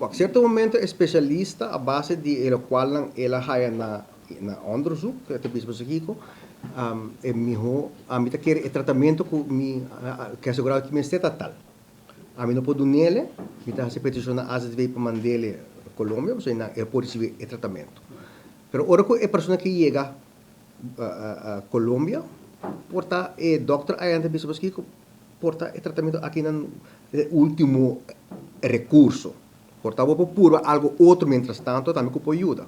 Op certo momento especialista a base de el qual ela haya na onderzoek, te bispo Kiko, e miho a mim quer tratamento que assegurar que me está tal. A mim não pode nele, me tá se peticiona às vezes para mandele Colômbia, você na é pode receber tratamento. Pero ora que a pessoa que chega a Colômbia, porta e doctor ainda bispo Kiko, porta e tratamento aqui no último recurso. Portava puro algo outro, mientras tanto, também que pode ajudar.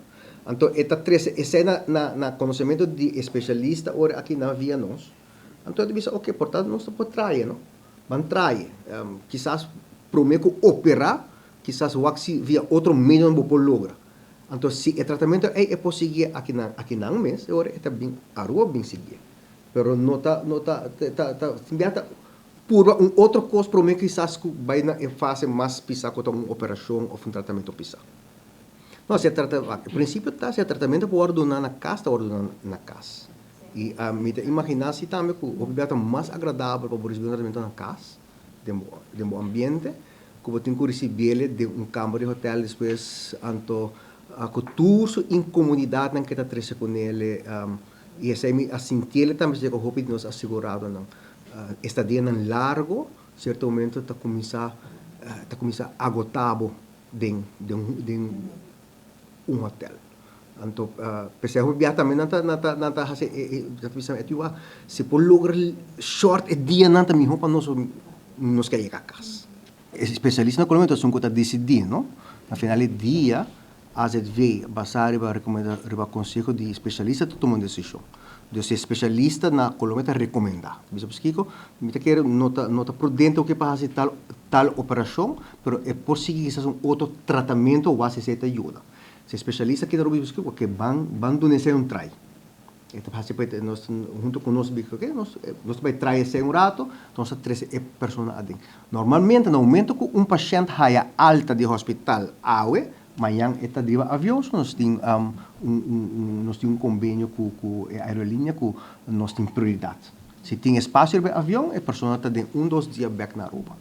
Então, esse é na conhecimento de especialista, ora aqui na via nós. Então, eu disse, ok, portanto, nós pode trazer, não? Vamos trazer. Quizás, prometo operar, quizás, via outro meio não pode lograr. Então, se o tratamento é possível aqui na mês, ora, é bem, a rua bem seguir. Pero não está, por outro coisa, para mim, quizás vai na fase mais pisar com uma operação ou um tratamento pisar. Não, se trata, o princípio está, se o tratamento pode ordenar na casa, está ordenando na casa. E me imaginar se também que o objeto mais agradável para receber um tratamento na casa, de um ambiente, que você tem que receber de câmara de hotel, depois, com toda a incomodidade que está trazendo com ele, e assim, ele também se que nós assegurado, não. Estadia num largo, certo momento está começar agotado de um hotel. Então, pessoal também não está se por lograr short e dia não está melhor para nós que chegar a casa. Especialista na Colômbia são coisas decidir, não? Na final do dia, a gente vê, basado para recomendar, para conselho de especialista, tu toma uma decisão. Então, especialista na Colômbia recomenda. Bispo Kiko, me quer nota prudente o que passa tal operação, mas é possível que seja outro tratamento ou se te ajuda. Se especialista que Bispo Kiko, que van donecer trai. Então, nós junto com nós, nós vai trazer esse rato, então nós três pessoas ali. Normalmente, no momento que paciente haya alta de hospital, amanhã está de avião, nós temos convênio com a aerolínea, que nós temos prioridade. Se tem espaço no avião, a pessoa está de 2 dias back na Europa.